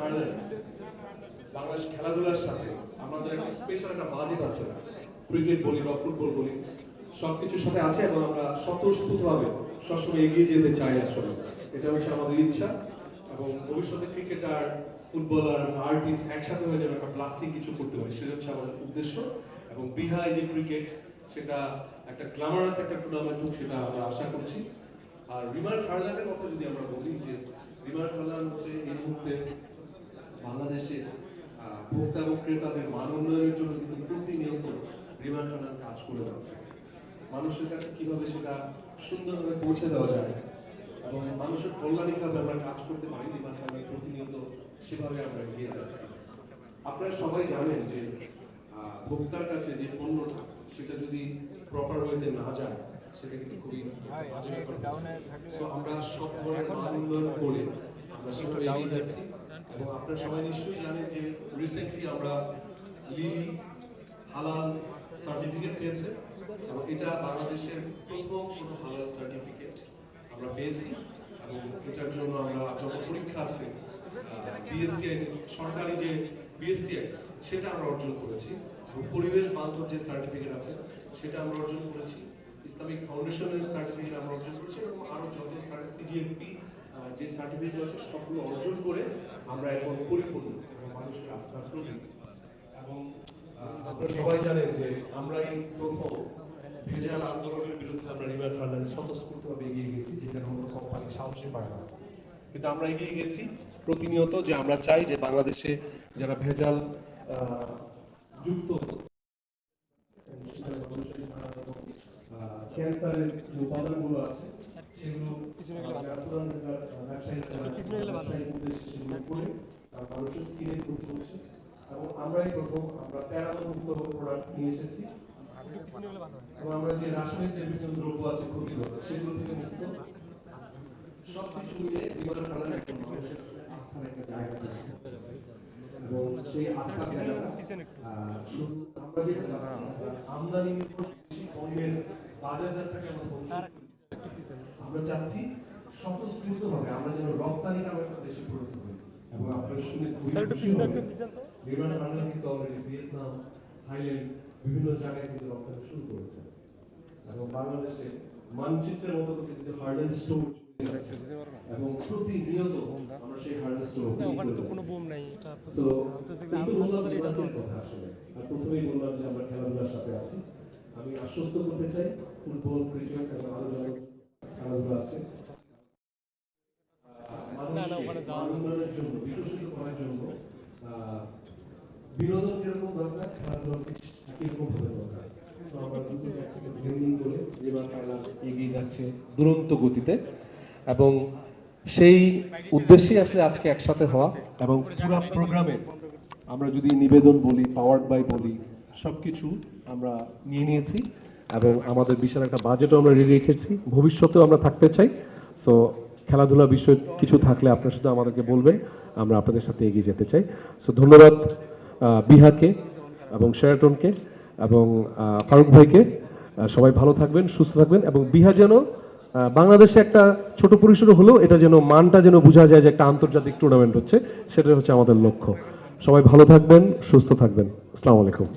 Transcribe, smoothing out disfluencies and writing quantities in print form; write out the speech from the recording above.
Harland Bangladesh খেলাধুলার সাথে আমাদের একটা স্পেশাল একটা বাজেট আছে, ক্রিকেট বলি বা ফুটবল বলি সবকিছুর সাথে আছে, এবং আমরা স্বতঃস্ফূর্তভাবে সবসময় এগিয়ে যেতে চাই। আসলে এটা হচ্ছে আমাদের ইচ্ছা, এবং ভবিষ্যতে ক্রিকেটার, ফুটবলার, আর্টিস্ট একসাথে হয়ে যাবে, একটা প্লাস্টিক কিছু করতে হয়, সেটা হচ্ছে আমাদের উদ্দেশ্য। এবং বিহায় যে ক্রিকেট, সেটা একটা গ্ল্যামারাস একটা টুর্নামেন্ট হোক, সেটা আমরা আশা করছি। আর রিমার খারলানের কথা যদি আমরা বলি, যে রিমার খারলান হচ্ছে এই মুহূর্তে বাংলাদেশে ভোক্তা এবং ক্রেতাদের মান উন্নয়নের জন্য কিন্তু প্রতিনিয়ত রিমার খারলান কাজ করে যাচ্ছে। মানুষের কাছে কিভাবে সেটা সুন্দরভাবে পৌঁছে দেওয়া যায় এবং মানুষের কল্যাণে কিভাবে আমরা কাজ করতে পারি, রিমার খারলান প্রতিনিয়ত সেভাবে আমরা এগিয়ে যাচ্ছি। আপনারা সবাই জানেন যে ভোক্তার কাছে যে পণ্যটা, সেটা যদি প্রপার ওয়েতে না যায়, সেটা কিন্তু খুবই বাজে ব্যাপার। সো আমরা সব ধরনের মান উন্নয়ন করে আমরা সেভাবে এগিয়ে যাচ্ছি। এবং আপনারা সবাই নিশ্চয়ই জানেন যে রিসেন্টলি আমরা লিলি হালাল সার্টিফিকেট পেয়েছে, এবং এটা বাংলাদেশের প্রথম কোনো হালাল সার্টিফিকেট আমরা পেয়েছি। এবং এটার জন্য আমরা যত পরীক্ষা আছে, বিএসটিআই সরকারি যে বিএসটিআই, সেটা আমরা অর্জন করেছি। পরিবেশ বান্ধব যে সার্টিফিকেট আছে, সেটা আমরা অর্জন করেছি। ইসলামিক ফাউন্ডেশনের সার্টিফিকেট আমরা অর্জন করেছি, এবং আরও যত সিজিএমপি যে সার্টিফিকেট আছে, সবগুলো অর্জন করে আমরা এখন পরিপূর্ণ এবং মানুষের আস্থার প্রতীক। এবং আপনারা সবাই জানেন যে আমরা এই প্রথম ভেজাল আন্দোলনের বিরুদ্ধে আমরা রিমার খারলানে স্বতঃস্ফূর্তভাবে এগিয়ে গেছি, যেখানে অন্য কোম্পানি সাহসী পায় না, কিন্তু আমরা এগিয়ে গেছি প্রতিনিয়ত। যে আমরা চাই যে বাংলাদেশে যারা ভেজাল যুক্ত ক্যান্সারের যে উপাদানগুলো আছে, সেগুলো মানুষের স্কিনে ক্ষতি করছে। এবং আমরাই প্রথম আমরা প্যারামুক্ত প্রোডাক্ট নিয়ে এসেছি, এবং আমরা যে রাসায়নিক যে বিভিন্ন দ্রব্য আছে ক্ষতিকর, সেগুলো থেকে মুক্ত। সবকিছু মিলে রিমার খারলান একটা মানুষের আস্থার একটা জায়গা, এবং সেই আস্থার জায়গা শুধু আমরা যেটা চাচ্ছি, আমদানি পণ্যের বাজারজাতটাকে আমরা চাচ্ছি স্বতঃস্ফূর্তভাবে আমরা যেন রপ্তানিকারক একটা দেশে পরিণত হই। এবং আপনারা শুনে রিমার খারলান কিন্তু অলরেডি ভিয়েতনাম, থাইল্যান্ড বিভিন্ন জায়গায় কিন্তু রপ্তানি শুরু করেছে। এবং বাংলাদেশে মানচিত্রের মতো কিন্তু হার্ডেন স্টোর, এবং প্রতিনিয়ত আমরা সেই হার্ডেন স্টোর ওখানে তো কোনো বুম নাই। তো কিন্তু বললাম কথা আসলে, আর প্রথমেই বললাম যে আমরা খেলাধুলার সাথে আছি। আমি আশ্বস্ত করতে চাই, ফুটবল, ক্রিকেট এবং আরো যত খেলাধুলা আছে, উন্নয়নের জন্য, বিকশিত করার জন্য বিনোদন যেরকম দরকার, খেলাধুলা একইরকম ভাবে দরকার। এগিয়ে যাচ্ছে দুরন্ত গতিতে, এবং সেই উদ্দেশ্যেই আসলে আজকে একসাথে হওয়া। এবং পুরো প্রোগ্রামে আমরা যদি নিবেদন বলি, পাওয়ার্ড বাই বলি, সবকিছু আমরা নিয়ে নিয়েছি, এবং আমাদের বিশাল একটা বাজেটও আমরা রেডি রেখেছি। ভবিষ্যতেও আমরা থাকতে চাই। সো খেলাধুলা বিষয় কিছু থাকলে আপনার সাথে আমাদেরকে বলবেন, আমরা আপনাদের সাথে এগিয়ে যেতে চাই। সো ধন্যবাদ বিহাকে এবং শেরাটনকে এবং ফারুক ভাইকে। সবাই ভালো থাকবেন, সুস্থ থাকবেন, এবং বিহা যেন বাংলাদেশে একটা ছোট পরিসরে হলেও এটা যেন মানটা যেন বোঝা যায় যে একটা আন্তর্জাতিক টুর্নামেন্ট হচ্ছে, সেটাই হচ্ছে আমাদের লক্ষ্য। সবাই ভালো থাকবেন, সুস্থ থাকবেন। আসসালামু আলাইকুম।